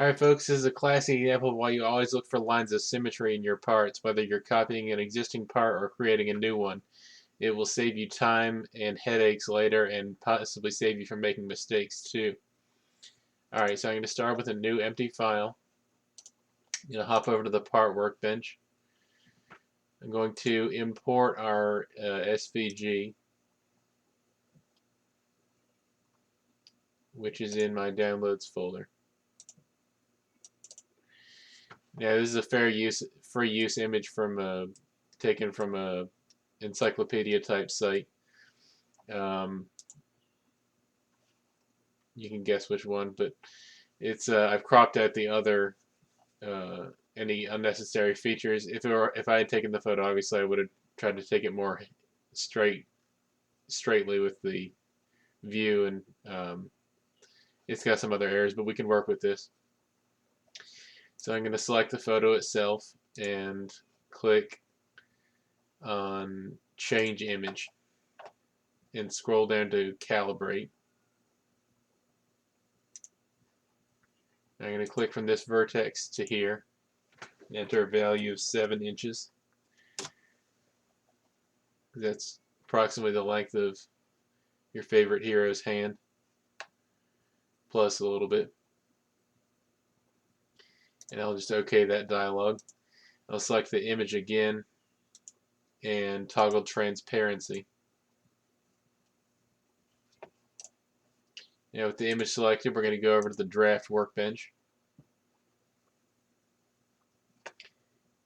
Alright folks, this is a classic example of why you always look for lines of symmetry in your parts, whether you're copying an existing part or creating a new one. It will save you time and headaches later and possibly save you from making mistakes too. Alright, so I'm going to start with a new empty file. I'm going to hop over to the part workbench. I'm going to import our SVG, which is in my downloads folder. Now this is a free use image from taken from a encyclopedia type site. You can guess which one, but it's I've cropped out the other any unnecessary features. If I had taken the photo, obviously I would have tried to take it more straightly with the view, and it's got some other errors, but we can work with this. So I'm going to select the photo itself and click on Change Image and scroll down to Calibrate. I'm going to click from this vertex to here, enter a value of 7 inches. That's approximately the length of your favorite hero's hand, plus a little bit. And I'll just OK that dialog. I'll select the image again and toggle transparency. Now with the image selected, we're going to go over to the draft workbench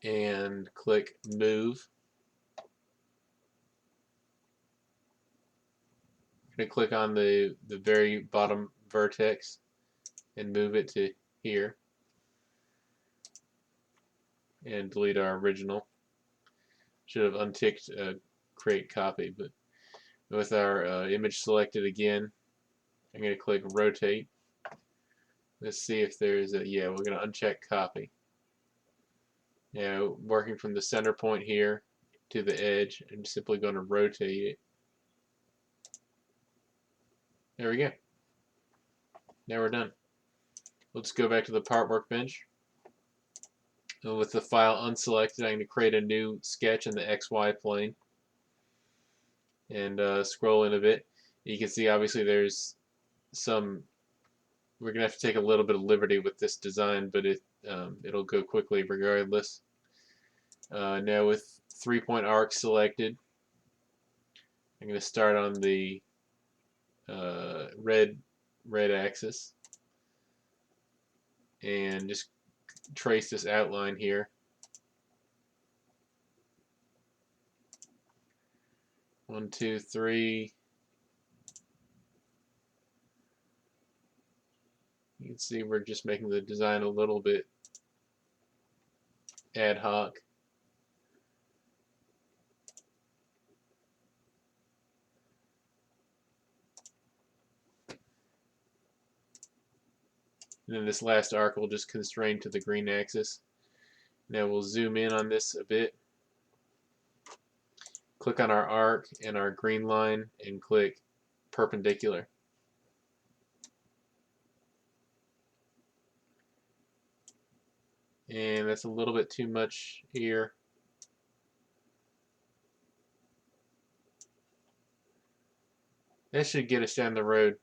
and click Move. I'm going to click on the very bottom vertex and move it to here and delete our original. Should have unticked create copy, but with our image selected again, I'm going to click rotate. Let's see if there's a, yeah, we're going to uncheck copy. Now working from the center point here to the edge, I'm simply going to rotate it. There we go. Now we're done. Let's go back to the part workbench. And with the file unselected, I'm going to create a new sketch in the XY plane and scroll in a bit. You can see obviously there's some, we're going to have to take a little bit of liberty with this design, but it'll go quickly regardless. Now with 3-point arc selected, I'm going to start on the red axis and just trace this outline here. One, two, three. You can see we're just making the design a little bit ad hoc. And then this last arc will just constrain to the green axis. Now we'll zoom in on this a bit. Click on our arc and our green line and click perpendicular. And that's a little bit too much here. That should get us down the road.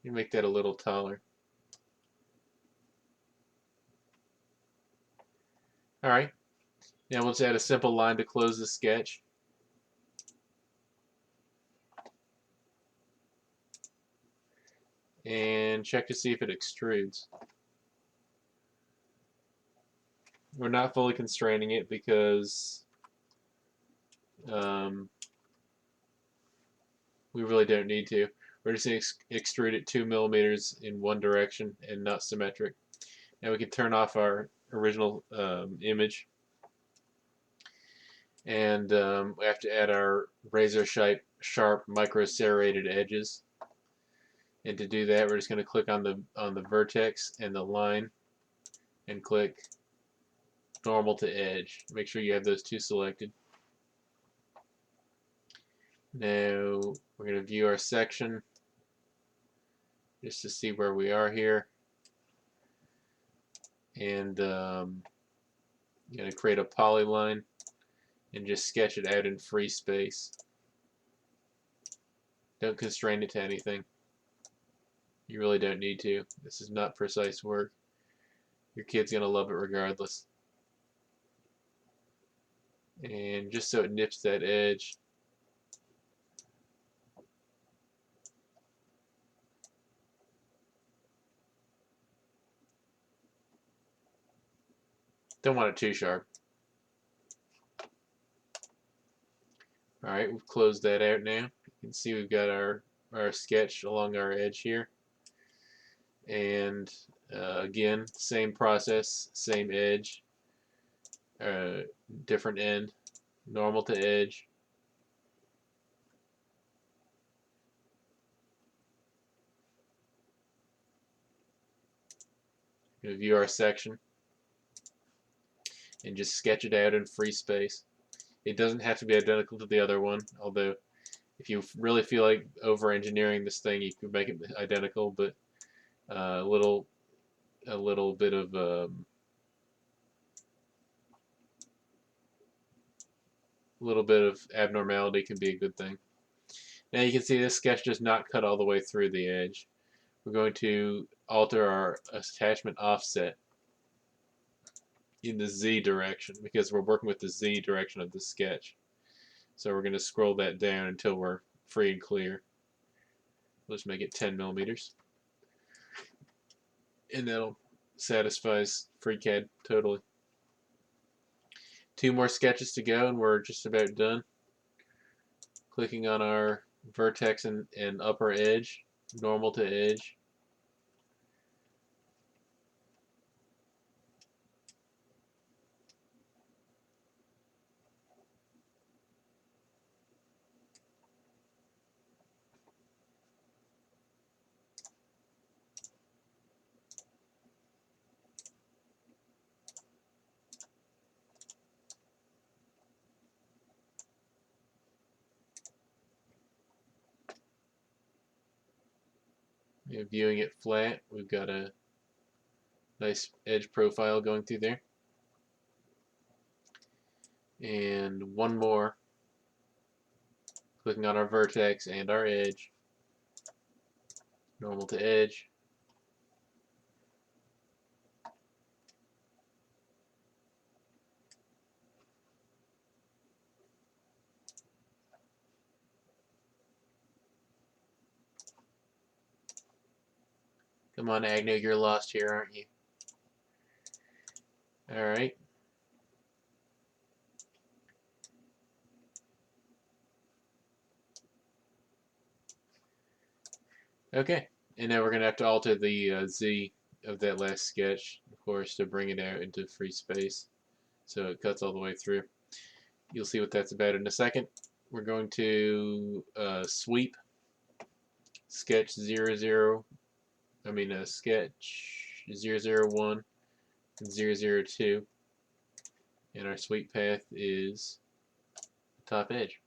You make that a little taller. Alright, now let's add a simple line to close the sketch. And check to see if it extrudes. We're not fully constraining it because we really don't need to. We're just going to extrude it 2 millimeters in one direction and not symmetric. Now we can turn off our original image, and we have to add our razor sharp micro serrated edges. And to do that, we're just going to click on the vertex and the line and click normal to edge. Make sure you have those two selected. Now we're going to view our section just to see where we are here. and you're going to create a polyline and just sketch it out in free space. Don't constrain it to anything. You really don't need to. This is not precise work. Your kid's going to love it regardless. And just so it nips that edge, don't want it too sharp. Alright, we've closed that out now. You can see we've got our sketch along our edge here. And again, same process, same edge, different end, normal to edge. We're going to view our section and just sketch it out in free space. It doesn't have to be identical to the other one, although if you really feel like over-engineering this thing, you could make it identical, but a little bit of abnormality can be a good thing. Now you can see this sketch does not cut all the way through the edge. We're going to alter our attachment offset in the Z direction because we're working with the Z direction of the sketch. So we're going to scroll that down until we're free and clear. Let's make it 10 millimeters. And that'll satisfies FreeCAD totally. 2 more sketches to go and we're just about done. Clicking on our vertex and upper edge, normal to edge. Viewing it flat, we've got a nice edge profile going through there. And one more, clicking on our vertex and our edge, normal to edge. Come on, Agnew, you're lost here, aren't you? Alright. Okay, and now we're going to have to alter the Z of that last sketch, of course, to bring it out into free space so it cuts all the way through. You'll see what that's about in a second. We're going to sweep sketch sketch 001 and 002, and our sweep path is top edge.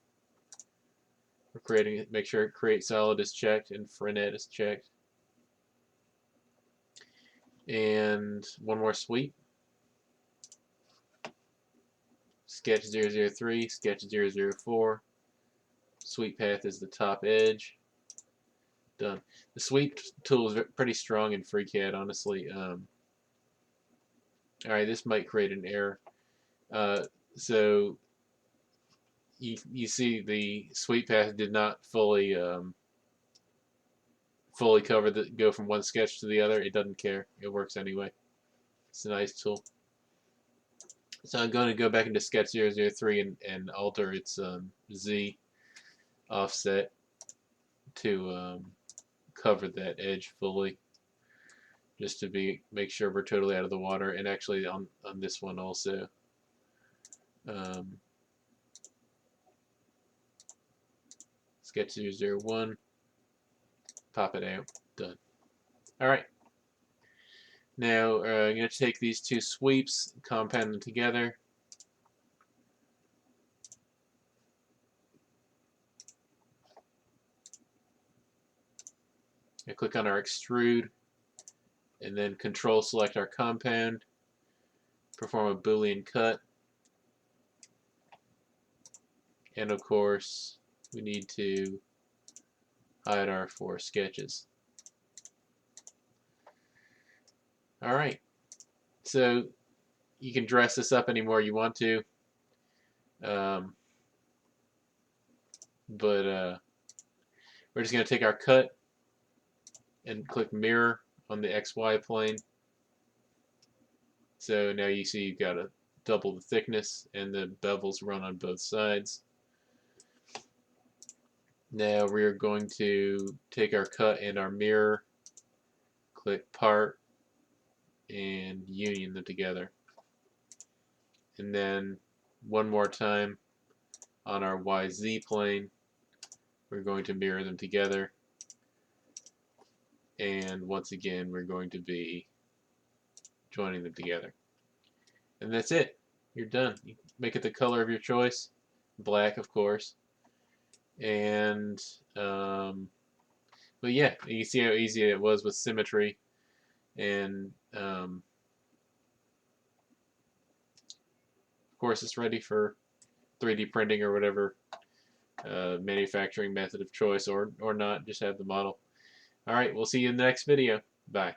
We're creating it, make sure create solid is checked and frenet is checked. And one more sweep. Sketch 003, sketch 004. Sweep path is the top edge. Done. The sweep tool is pretty strong in FreeCAD, honestly. Alright, this might create an error. So you see the sweep path did not fully cover go from one sketch to the other. It doesn't care. It works anyway. It's a nice tool. So I'm going to go back into sketch 003 and alter its Z offset to cover that edge fully, just to make sure we're totally out of the water. And actually on this one also. Sketch 001, pop it out, done. Alright. Now I'm going to take these two sweeps, compound them together. I click on our extrude and then control select our compound perform a Boolean cut, and of course we need to hide our 4 sketches. Alright, so you can dress this up any more you want to, but we're just going to take our cut and click mirror on the XY plane. So now you see you've got a double the thickness and the bevels run on both sides. Now we're going to take our cut and our mirror, click part, and union them together. And then one more time on our YZ plane, we're going to mirror them together. And once again, we're going to be joining them together. And that's it. You're done. You make it the color of your choice. Black, of course. And, but yeah, you see how easy it was with symmetry. And, of course, it's ready for 3D printing or whatever manufacturing method of choice, or not. Just have the model. All right, we'll see you in the next video. Bye.